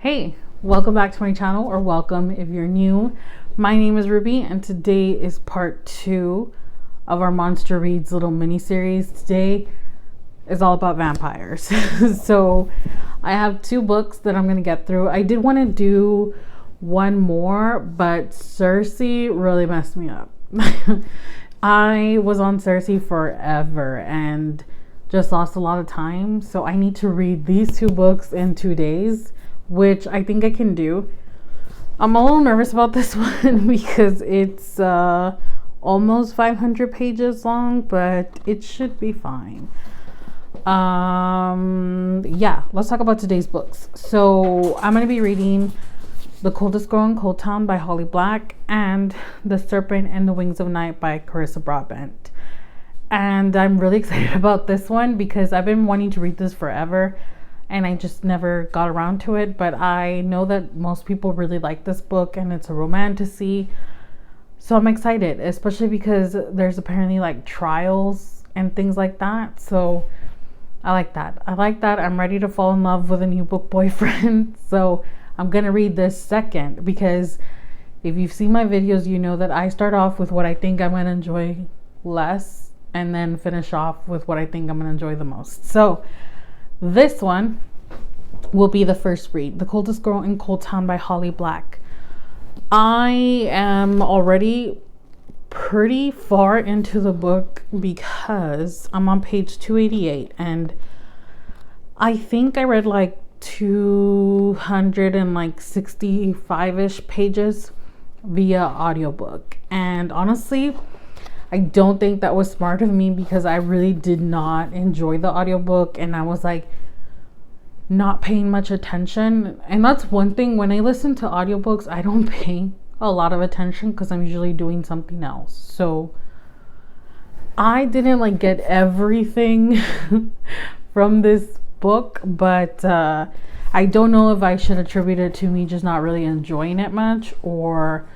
Hey, welcome back to my channel, or welcome if you're new. My name is Ruby and today is part 2 of our Monster Reads little mini series. Today is all about vampires. So I have 2 books that I'm going to get through. I did want to do one more, but Cersei really messed me up. I was on Cersei forever and just lost a lot of time. So I need to read these 2 books in 2 days, which I think I can do. I'm a little nervous about this one because it's almost 500 pages long, but it should be fine. Yeah, let's talk about today's books. So I'm going to be reading The Coldest Girl in Cold Town by Holly Black and The Serpent and the Wings of Night by Carissa Broadbent. And I'm really excited about this one because I've been wanting to read this forever and I just never got around to it. But I know that most people really like this book and it's a romantasy. So I'm excited, especially because there's apparently like trials and things like that. So I like that. I'm ready to fall in love with a new book boyfriend. So I'm going to read this second because if you've seen my videos, you know that I start off with what I think I'm going to enjoy less and then finish off with what I think I'm going to enjoy the most. So this one will be the first read, The Coldest Girl in Cold Town by Holly Black. I am already pretty far into the book because I'm on page 288 and I think I read like 265-ish pages via audiobook. And honestly, I don't think that was smart of me because I really did not enjoy the audiobook and I was like not paying much attention. And that's one thing, when I listen to audiobooks, I don't pay a lot of attention because I'm usually doing something else. So I didn't like get everything from this book, but I don't know if I should attribute it to me just not really enjoying it much or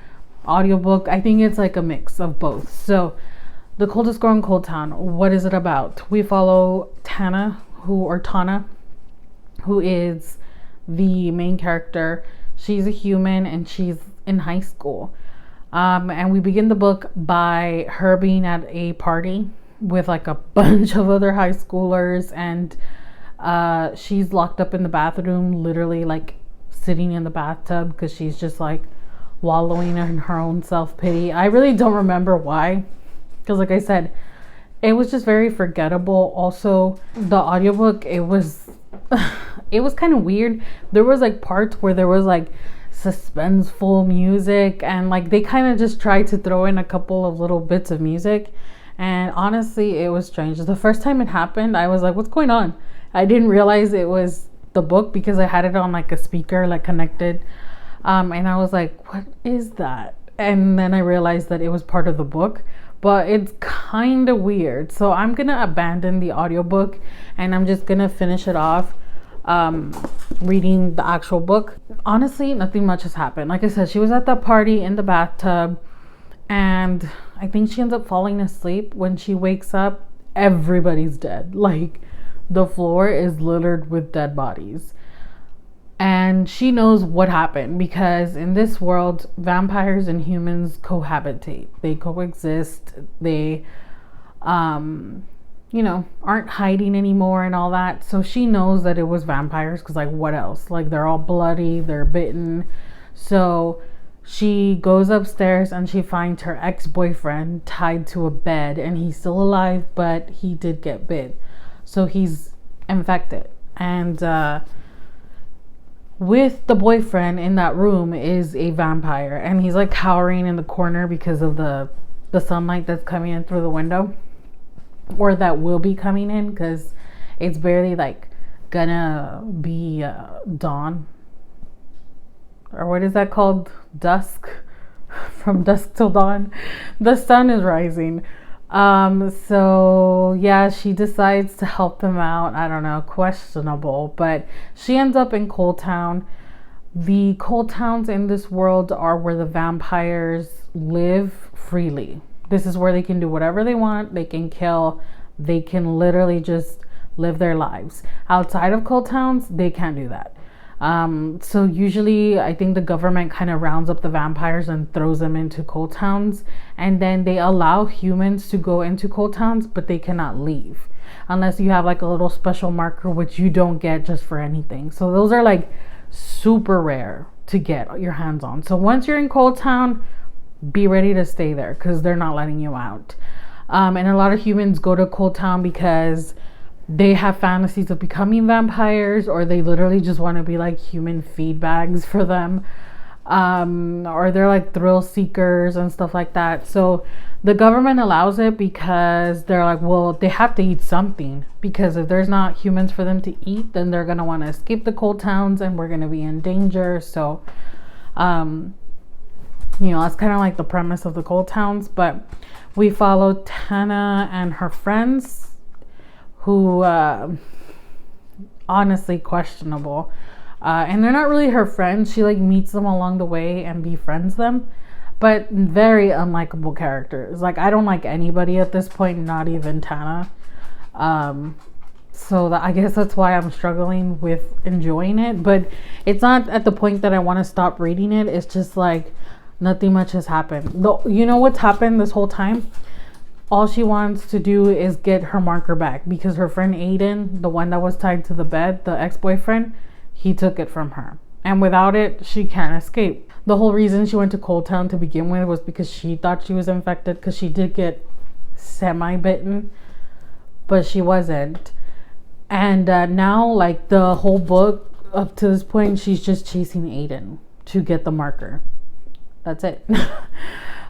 audiobook. I think it's like a mix of both. So The Coldest Girl in Cold Town, what is it about? We follow Tana, who is the main character. She's a human and she's in high school. And we begin the book by her being at a party with like a bunch of other high schoolers, and she's locked up in the bathroom, literally like sitting in the bathtub because she's just like wallowing in her own self-pity. I really don't remember why, because like I said, it was just very forgettable. Also, the audiobook, it was kind of weird. There was like parts where there was like suspenseful music and like they kind of just tried to throw in a couple of little bits of music, and honestly it was strange. The first time it happened, I was like, what's going on? I didn't realize it was the book because I had it on like a speaker, like connected. And I was like, what is that? And then I realized that it was part of the book, but it's kind of weird. So I'm going to abandon the audiobook and I'm just going to finish it off reading the actual book. Honestly, nothing much has happened. Like I said, she was at that party in the bathtub and I think she ends up falling asleep. When she wakes up, everybody's dead. Like the floor is littered with dead bodies. And she knows what happened because in this world, vampires and humans cohabitate. They coexist. They, aren't hiding anymore and all that. So she knows that it was vampires because, like, what else? Like, they're all bloody. They're bitten. So she goes upstairs and she finds her ex-boyfriend tied to a bed. And he's still alive, but he did get bit. So he's infected. And, with the boyfriend in that room is a vampire, and he's like cowering in the corner because of the sunlight that's coming in through the window, or that will be coming in because it's barely like gonna be dawn, or what is that called, dusk. From dusk till dawn, the sun is rising. So yeah, she decides to help them out. I don't know, questionable, but she ends up in Cold Town. The cold towns in this world are where the vampires live freely. This is where they can do whatever they want. They can kill. They can literally just live their lives. Outside of cold towns, they can't do that. So usually I think the government kind of rounds up the vampires and throws them into coal towns, and then they allow humans to go into coal towns, but they cannot leave unless you have like a little special marker, which you don't get just for anything. So those are like super rare to get your hands on. So once you're in coal town, be ready to stay there because they're not letting you out. And a lot of humans go to coal town because they have fantasies of becoming vampires, or they literally just want to be like human feed bags for them, or they're like thrill seekers and stuff like that. So the government allows it because they're like, well, they have to eat something, because if there's not humans for them to eat, then they're going to want to escape the coal towns and we're going to be in danger. So that's kind of like the premise of the coal towns. But we follow Tana and her friends, who honestly questionable, and they're not really her friends. She like meets them along the way and befriends them, but very unlikable characters. Like, I don't like anybody at this point, not even Tana. So I guess that's why I'm struggling with enjoying it, but it's not at the point that I want to stop reading it. It's just like nothing much has happened. You know what's happened this whole time? All she wants to do is get her marker back, because her friend Aiden, the one that was tied to the bed, the ex-boyfriend, he took it from her. And without it, she can't escape. The whole reason she went to Cold Town to begin with was because she thought she was infected, because she did get semi-bitten, but she wasn't. And now, like, the whole book up to this point, she's just chasing Aiden to get the marker. That's it.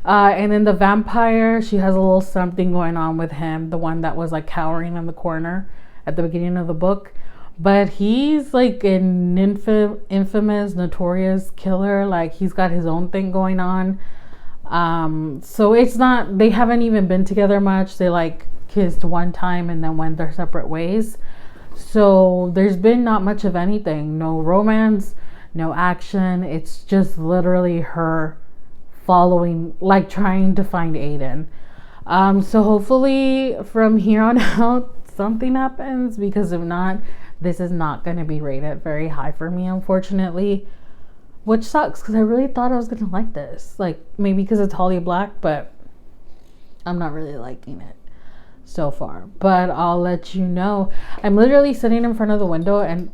And then the vampire, she has a little something going on with him, the one that was like cowering in the corner at the beginning of the book. But he's like an infamous, notorious killer. Like, he's got his own thing going on. So it's not, they haven't even been together much. They like kissed one time and then went their separate ways. So there's been not much of anything. No romance, no action. It's just literally her following, like trying to find Aiden. So hopefully from here on out something happens, because if not, this is not going to be rated very high for me, unfortunately, which sucks because I really thought I was going to like this. Like, maybe because it's Holly Black, but I'm not really liking it so far. But I'll let you know. I'm literally sitting in front of the window and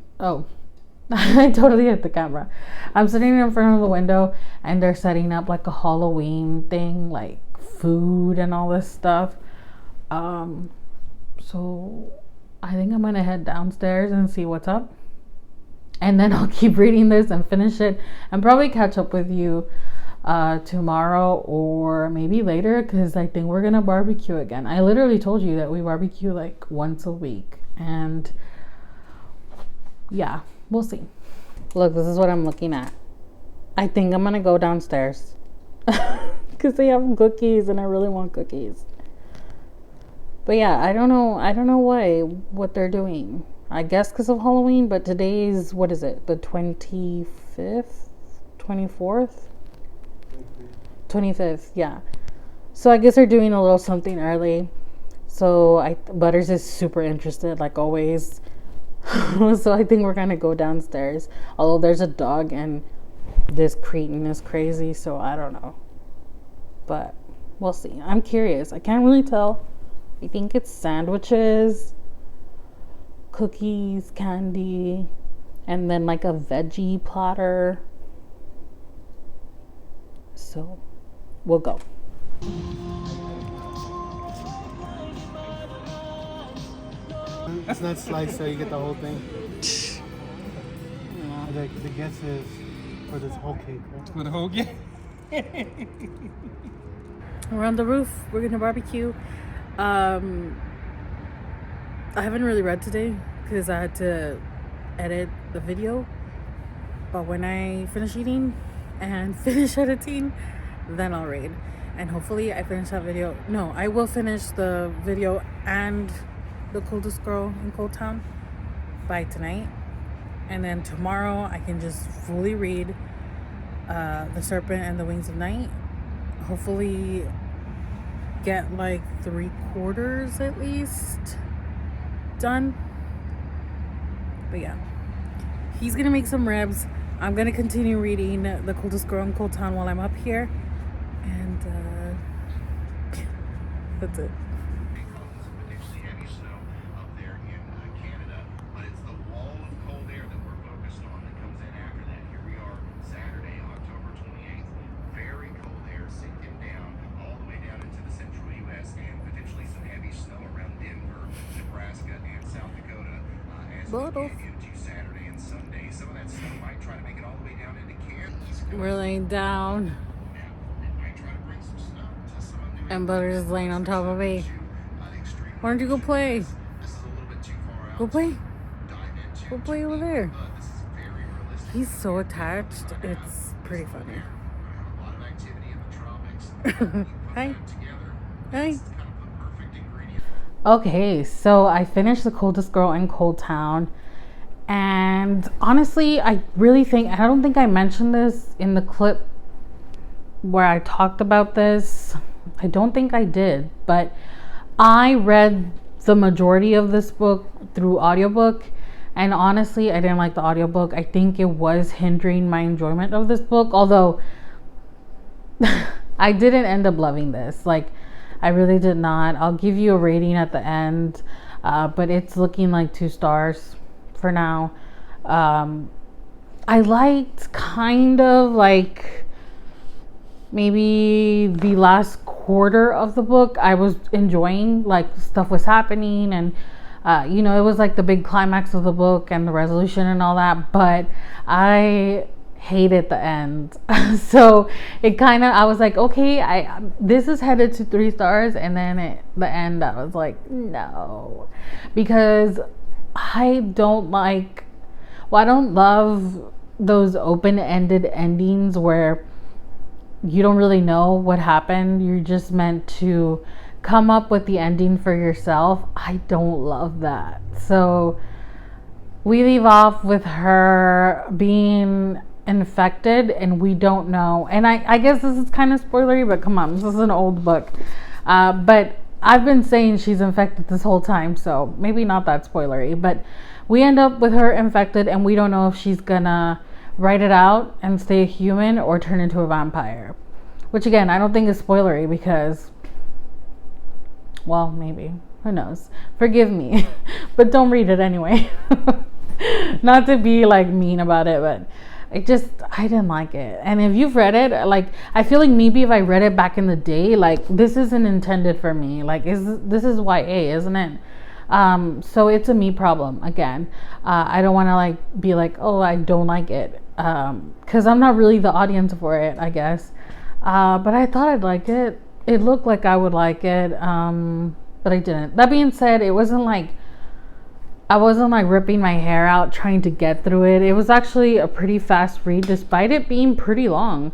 I totally hit the camera. I'm sitting in front of the window and they're setting up like a Halloween thing, like food and all this stuff. So I think I'm gonna head downstairs and see what's up, and then I'll keep reading this and finish it and probably catch up with you tomorrow or maybe later, because I think we're gonna barbecue again. I literally told you that we barbecue like once a week, and yeah, we'll see. Look, this is what I'm looking at. I think I'm gonna go downstairs because they have cookies and I really want cookies. But yeah, I don't know what they're doing. I guess because of Halloween, but today's, what is it? The 25th? 24th? 25th, yeah. So I guess they're doing a little something early. So Butters is super interested, like always. So I think we're gonna go downstairs. Although there's a dog and this cretin is crazy, so I don't know. But we'll see. I'm curious. I can't really tell. I think it's sandwiches, cookies, candy, and then like a veggie platter. So we'll go. It's not sliced, so you get the whole thing. The guess is for this whole cake. Right? For the whole cake? We're on the roof. We're gonna barbecue. I haven't really read today because I had to edit the video. But when I finish eating and finish editing, then I'll read. And hopefully I finish that video. No, I will finish the video and the coldest girl in Cold Town by tonight. And then tomorrow I can just fully read The Serpent and the Wings of Night. Hopefully get like 3/4 at least done. But yeah, He's gonna make some ribs. I'm gonna continue reading The Coldest Girl in Cold Town while I'm up here, and that's it. We're laying down, and Butter's is laying on top of me. Why don't you go play? Go play. Go play over there. He's so attached. It's pretty funny. Hi. Hi. Okay, so I finished The Coldest Girl in Cold Town. And honestly, I don't think I mentioned this in the clip where I talked about this. I don't think I did, but I read the majority of this book through audiobook, and honestly, I didn't like the audiobook. I think it was hindering my enjoyment of this book, although I didn't end up loving this. Like, I really did not. I'll give you a rating at the end, but it's looking like 2 stars for now. I liked kind of like maybe the last quarter of the book. I was enjoying, like, stuff was happening, and it was like the big climax of the book and the resolution and all that, but I hated the end. So it kind of, I was like, okay, this is headed to 3 stars, and then the end, I was like, no, because I don't love those open-ended endings where you don't really know what happened. You're just meant to come up with the ending for yourself. I don't love that. So we leave off with her being infected, and we don't know. And I guess this is kind of spoilery, but come on, this is an old book. But I've been saying she's infected this whole time, so maybe not that spoilery. But we end up with her infected, and we don't know if she's gonna write it out and stay a human or turn into a vampire. Which, again, I don't think is spoilery because, well, maybe. Who knows? Forgive me. But don't read it anyway. Not to be, like, mean about it, but I didn't like it. And if you've read it, like, I feel like maybe if I read it back in the day, like, this isn't intended for me. Like, this is YA, isn't it? So it's a me problem again. I don't want to, like, be like, oh, I don't like it, because I'm not really the audience for it, I guess. But I thought I'd like it. It looked like I would like it, but I didn't. That being said, I wasn't like ripping my hair out trying to get through it. It was actually a pretty fast read, despite it being pretty long.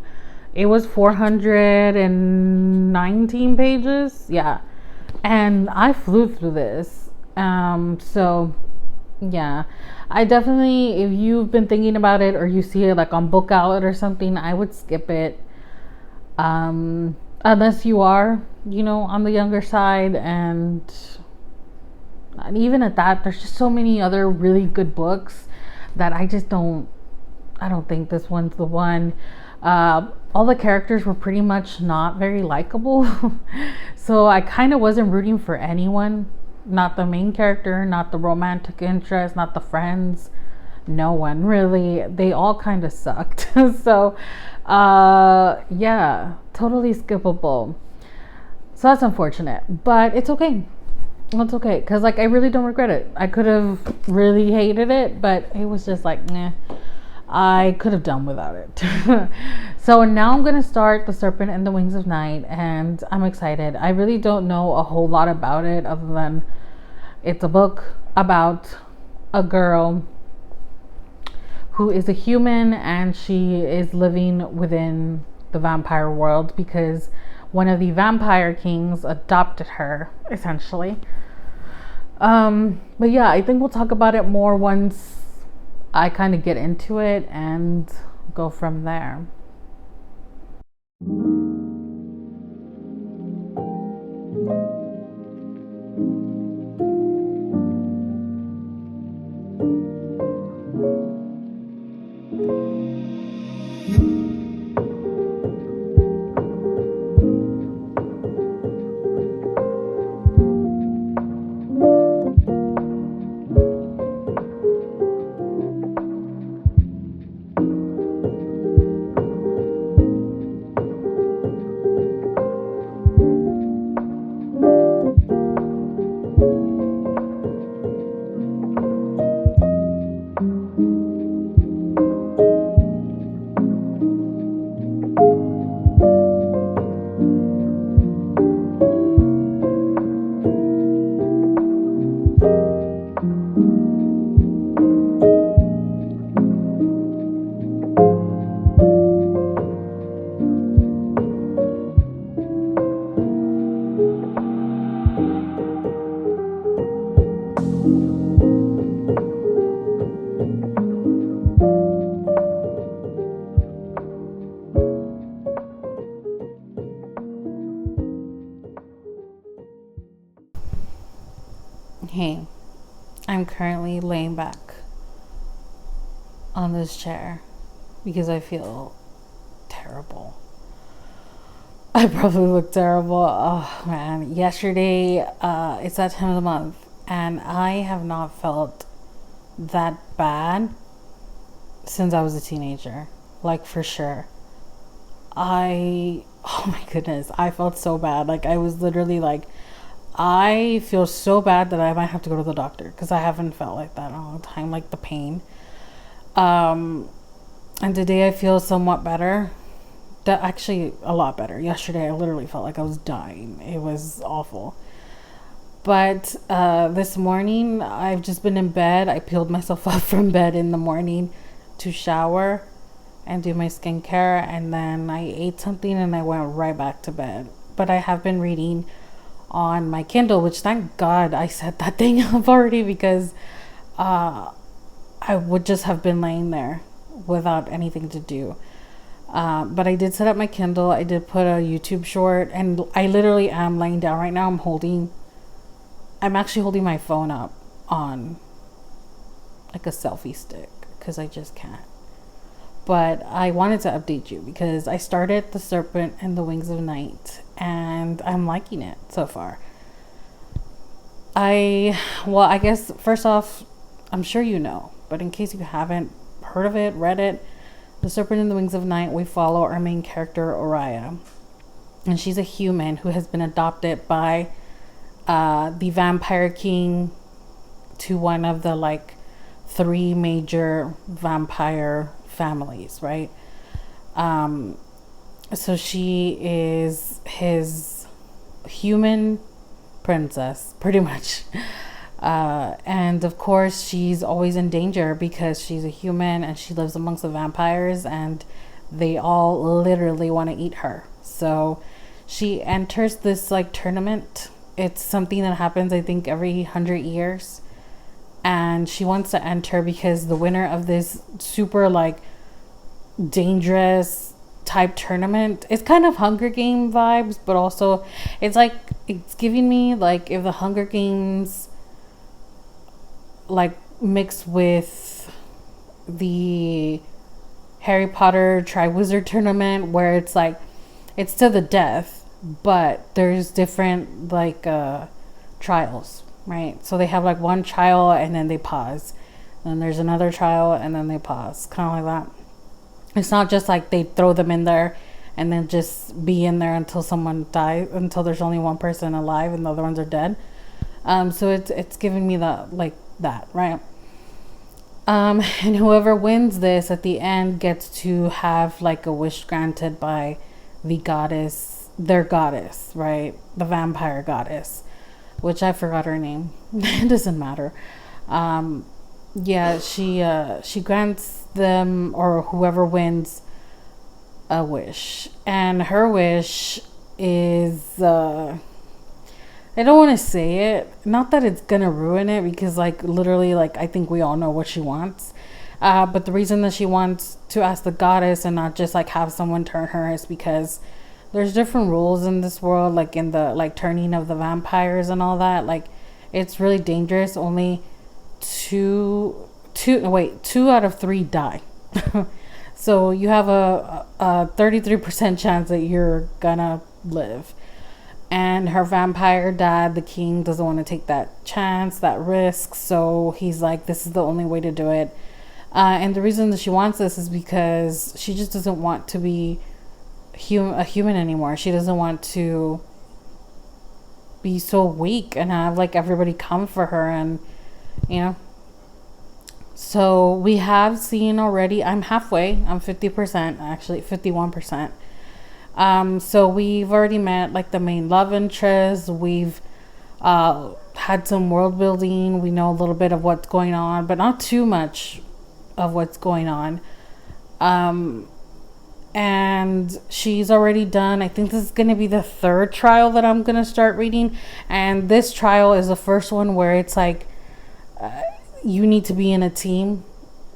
It was 419 pages. Yeah. And I flew through this. So yeah, I definitely, if you've been thinking about it or you see it like on Book Outlet or something, I would skip it. Unless you are, on the younger side, and even at that, there's just so many other really good books that I don't think this one's the one. All the characters were pretty much not very likable. So I kind of wasn't rooting for anyone. Not the main character, not the romantic interest, not the friends. No one really. They all kind of sucked. So, yeah, totally skippable. So that's unfortunate, but it's okay. It's okay, because, like, I really don't regret it. I could have really hated it, but it was just like, nah. I could have done without it. So now I'm going to start The Serpent and the Wings of Night, and I'm excited. I really don't know a whole lot about it other than it's a book about a girl who is a human, and she is living within the vampire world because one of the vampire kings adopted her, essentially. But yeah, I think we'll talk about it more once I kind of get into it and go from there. Hey, I'm currently laying back on this chair because I feel terrible. I probably look terrible. Oh man, yesterday, it's that time of the month, and I have not felt that bad since I was a teenager. Like, for sure. Oh my goodness, I felt so bad. Like, I was literally like, I feel so bad that I might have to go to the doctor because I haven't felt like that in a long time, like the pain. And today I feel somewhat better. Actually, a lot better. Yesterday I literally felt like I was dying. It was awful. But this morning I've just been in bed. I peeled myself up from bed in the morning to shower and do my skincare, and then I ate something and I went right back to bed. But I have been reading on my Kindle, which thank God I set that thing up already, because I would just have been laying there without anything to do. But I did set up my Kindle. I did put a YouTube short, and I literally am laying down right now. I'm actually holding my phone up on like a selfie stick because I just can't. But I wanted to update you because I started The Serpent and the Wings of Night, and I'm liking it so far. I guess first off, I'm sure you know, but in case you haven't heard of it, read it, The Serpent and the Wings of Night, we follow our main character, Oriah. And she's a human who has been adopted by the Vampire King to one of the like 3 major vampire families, right? So she is his human princess, pretty much. And of course, she's always in danger because she's a human and she lives amongst the vampires, and they all literally want to eat her. So she enters this like tournament. It's something that happens, I think, every 100 years. And she wants to enter because the winner of this super like dangerous type tournament, it's kind of Hunger Game vibes, but also it's like, it's giving me like if the Hunger Games like mixed with the Harry Potter Triwizard Tournament, where it's like it's to the death, but there's different like trials, right? So they have like one trial and then they pause, and there's another trial and then they pause, kind of like that. It's not just like they throw them in there and then just be in there until someone dies, until there's only one person alive and the other ones are dead. So it's giving me that, like that, right? And whoever wins this at the end gets to have like a wish granted by the goddess, their goddess, right? The vampire goddess, which I forgot her name. It doesn't matter. Yeah, she grants them, or whoever wins, a wish, and her wish is I don't want to say it, not that it's gonna ruin it, because like literally, like I think we all know what she wants, but the reason that she wants to ask the goddess and not just like have someone turn her is because there's different rules in this world, like in the like turning of the vampires and all that. Like it's really dangerous. Only two out of 3 die. So you have a 33% chance that you're gonna live. And her vampire dad, the king, doesn't want to take that chance, that risk. So he's like, this is the only way to do it. And the reason that she wants this is because she just doesn't want to be a human anymore. She doesn't want to be so weak and have like everybody come for her, and you know. So we have seen already, I'm halfway, I'm 50%, actually 51%. So we've already met like the main love interest. We've had some world building. We know a little bit of what's going on, but not too much of what's going on. And she's already done, I think this is going to be the third trial that I'm going to start reading. And this trial is the first one where it's like you need to be in a team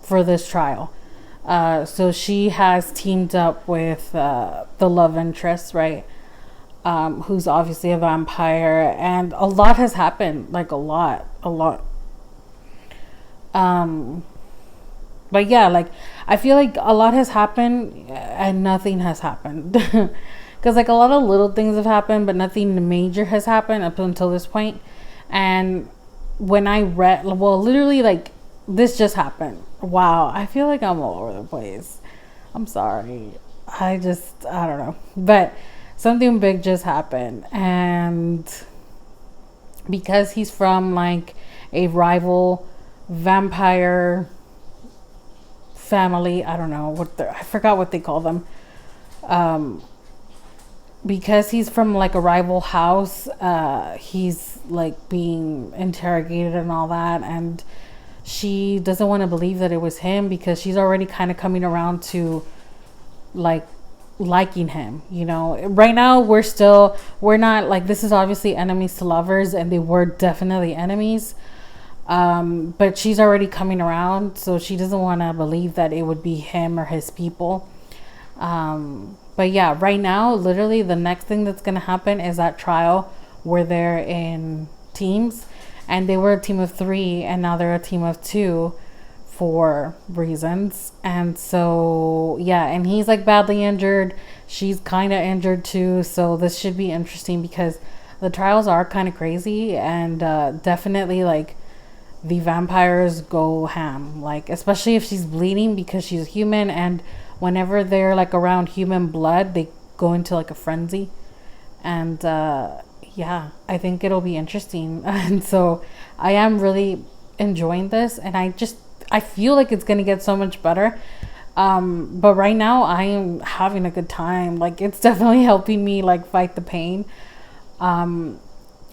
for this trial. So she has teamed up with the love interest, right? Who's obviously a vampire, and a lot has happened, like a lot. But yeah, like I feel like a lot has happened and nothing has happened. Because like a lot of little things have happened, but nothing major has happened up until this point. And when I read, well, literally like this just happened. Wow, I feel like I'm all over the place. I'm sorry. I don't know. But something big just happened. And because he's from like a rival vampire family, I don't know I forgot what they call them. Because he's from like a rival house, he's like being interrogated and all that, and she doesn't want to believe that it was him because she's already kind of coming around to like liking him, you know. Right now we're not like, this is obviously enemies to lovers, and they were definitely enemies. But she's already coming around, so she doesn't want to believe that it would be him or his people. But yeah, right now, literally the next thing that's going to happen is that trial where they're in teams, and they were a team of 3 and now they're a team of 2 for reasons. And so, yeah, and he's like badly injured. She's kind of injured too. So this should be interesting because the trials are kind of crazy, and definitely like the vampires go ham, like especially if she's bleeding because she's human, and whenever they're like around human blood they go into like a frenzy. And yeah, I think it'll be interesting. And so I am really enjoying this, and I feel like it's gonna get so much better. But right now I am having a good time. Like it's definitely helping me like fight the pain.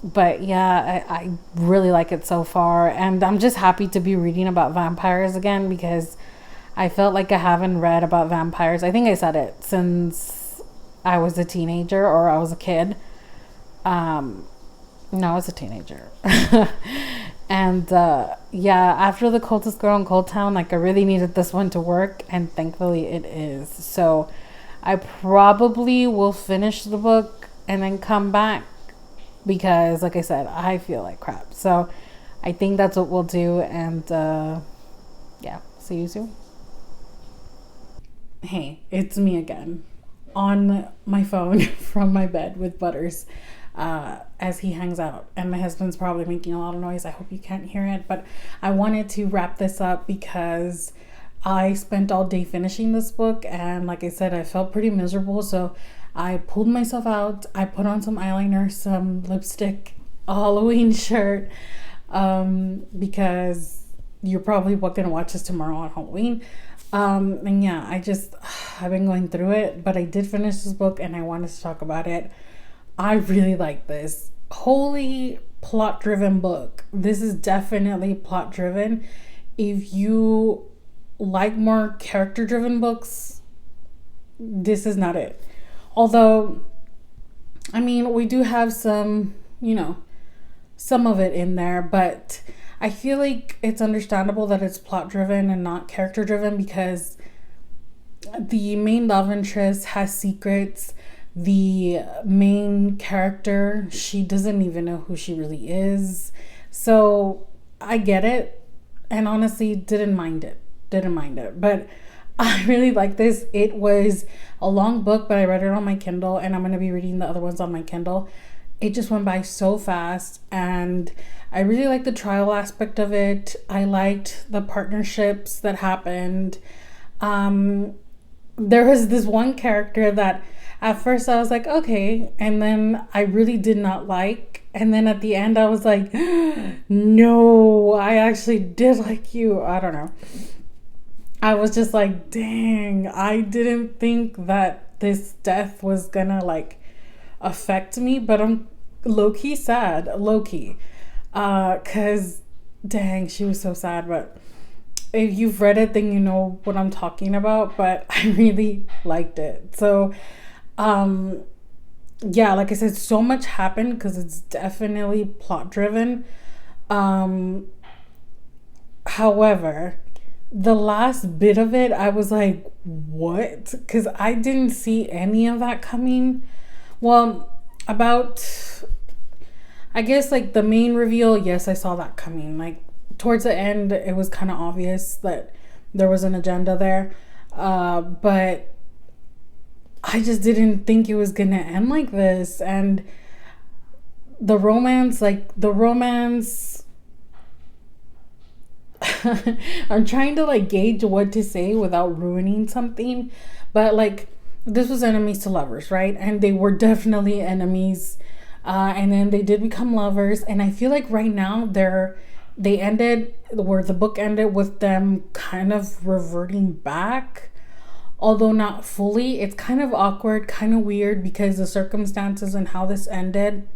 But yeah, I really like it so far, and I'm just happy to be reading about vampires again because I felt like I haven't read about vampires. I think I said it since I was a teenager, or I was a kid. No, I was a teenager. And yeah, after the Cultist Girl in Cold Town, like I really needed this one to work, and thankfully it is. So I probably will finish the book and then come back, because like I said, I feel like crap. So I think that's what we'll do. And yeah, see you soon. Hey, it's me again on my phone from my bed with Butters as he hangs out, and my husband's probably making a lot of noise. I hope you can't hear it, but I wanted to wrap this up because I spent all day finishing this book, and like I said, I felt pretty miserable. So I pulled myself out. I put on some eyeliner, some lipstick, a Halloween shirt, because you're probably going to watch this tomorrow on Halloween. And yeah, I've been going through it, but I did finish this book and I wanted to talk about it. I really like this. Holy plot driven book. This is definitely plot driven. If you like more character driven books, this is not it. Although, I mean, we do have some, some of it in there, but I feel like it's understandable that it's plot driven and not character driven because the main love interest has secrets. The main character, she doesn't even know who she really is. So I get it, and honestly didn't mind it. But I really like this. It was a long book, but I read it on my Kindle, and I'm going to be reading the other ones on my Kindle. It just went by so fast, and I really liked the trial aspect of it. I liked the partnerships that happened. There was this one character that at first I was like, okay, and then I really did not like. And then at the end, I was like, no, I actually did like you. I don't know. I was just like, dang, I didn't think that this death was gonna like affect me, but I'm low-key sad, low-key. Cause dang, she was so sad. But if you've read it, then you know what I'm talking about. But I really liked it. So yeah, like I said, so much happened because it's definitely plot driven. However, the last bit of it, I was like, what? Because I didn't see any of that coming. Well, about, I guess, like the main reveal, yes, I saw that coming. Like towards the end, it was kind of obvious that there was an agenda there. But I just didn't think it was gonna end like this. And the romance, I'm trying to like gauge what to say without ruining something, but like this was enemies to lovers, right? And they were definitely enemies, and then they did become lovers. And I feel like right now they ended where the book ended with them kind of reverting back, although not fully. It's kind of awkward, kind of weird, because the circumstances and how this ended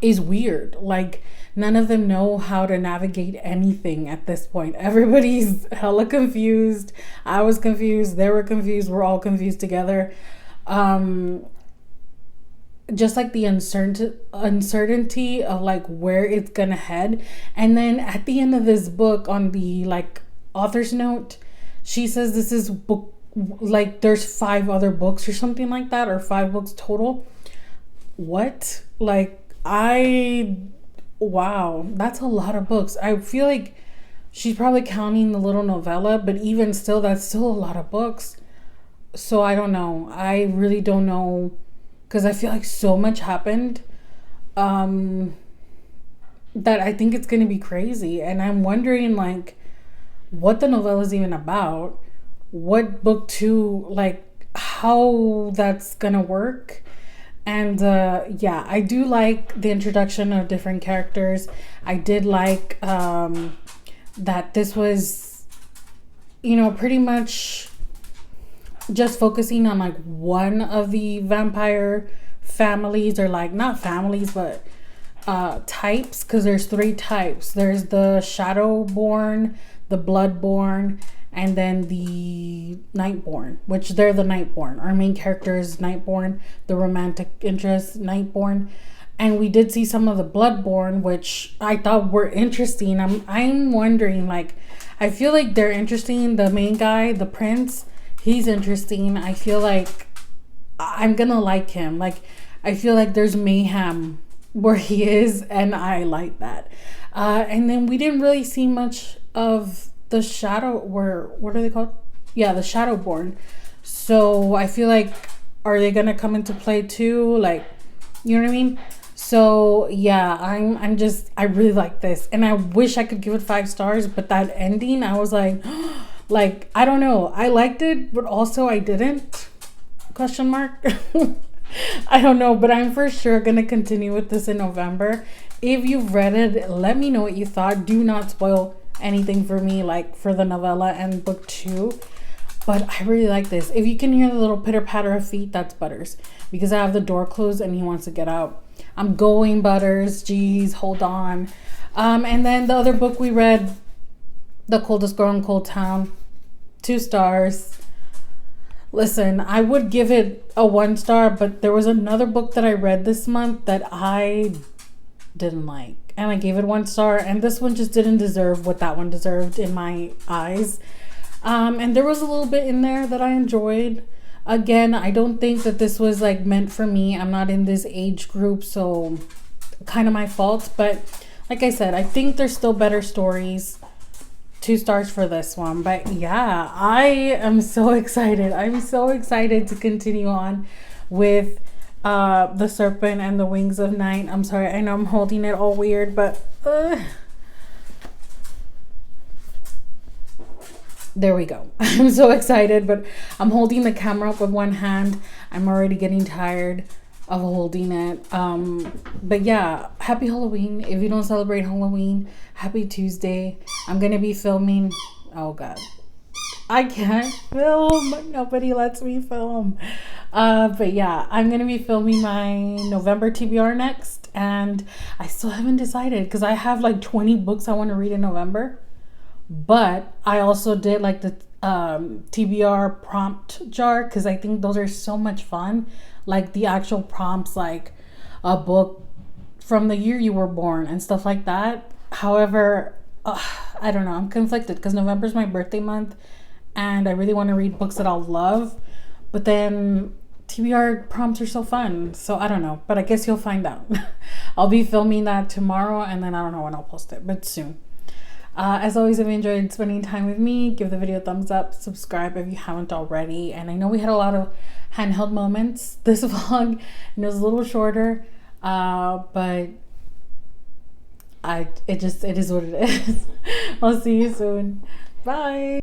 is weird. Like none of them know how to navigate anything at this point. Everybody's hella confused. I was confused, they were confused, we're all confused together. Just like the uncertainty of like where it's gonna head. And then at the end of this book, on the like author's note, she says this is book, like there's 5 other books or something like that, or 5 books total. What? Like wow, that's a lot of books. I feel like she's probably counting the little novella, but even still, that's still a lot of books. So I don't know. I really don't know, because I feel like so much happened, that I think it's gonna be crazy. And I'm wondering like what the novella is even about, what book 2, like how that's gonna work. And yeah, I do like the introduction of different characters. I did like that this was, pretty much just focusing on like one of the vampire families, or like not families, but types, because there's 3 types. There's the Shadowborn, the Bloodborn, and then the Nightborn, which they're the Nightborn. Our main character is Nightborn, the romantic interest, Nightborn. And we did see some of the Bloodborn, which I thought were interesting. I'm wondering, like, I feel like they're interesting. The main guy, the prince, he's interesting. I feel like I'm gonna like him. Like, I feel like there's mayhem where he is, and I like that. And then we didn't really see much of the what are they called? Yeah, the Shadowborn. So I feel like, are they gonna come into play too? Like, you know what I mean? So yeah, I really like this, and I wish I could give it 5 stars, but that ending, I was like, like, I don't know. I liked it, but also I didn't. Question mark. I don't know, but I'm for sure gonna continue with this in November. If you've read it, let me know what you thought. Do not spoil anything for me, like for the novella and book 2. But I really like this. If you can hear the little pitter patter of feet, that's Butters, because I have the door closed and he wants to get out. I'm going, Butters. Jeez, hold on. And then the other book we read, The Coldest Girl in Cold Town, 2 stars. Listen, I would give it a 1 star, but there was another book that I read this month that I didn't like, and I gave it 1 star, and this one just didn't deserve what that one deserved in my eyes. And there was a little bit in there that I enjoyed. Again, I don't think that this was like meant for me. I'm not in this age group, so kind of my fault. But like I said, I think there's still better stories 2 stars for this one. But yeah, I am so excited. I'm so excited to continue on with The Serpent and the Wings of Night. I'm sorry, I know I'm holding it all weird, but there we go. I'm so excited, but I'm holding the camera up with one hand. I'm already getting tired of holding it. But yeah, happy Halloween. If you don't celebrate Halloween, happy Tuesday. I'm gonna be filming. Oh god, I can't film. Nobody lets me film. But yeah, I'm gonna be filming my November TBR next, and I still haven't decided because I have like 20 books I want to read in November. But I also did like the TBR prompt jar because I think those are so much fun. Like the actual prompts, like a book from the year you were born and stuff like that. However, I don't know. I'm conflicted because November's my birthday month and I really want to read books that I'll love. But then TBR prompts are so fun. So I don't know. But I guess you'll find out. I'll be filming that tomorrow and then I don't know when I'll post it, but soon. As always, if you enjoyed spending time with me, give the video a thumbs up, subscribe if you haven't already. And I know we had a lot of handheld moments this vlog, and it was a little shorter, but it is what it is. I'll see you soon. Bye.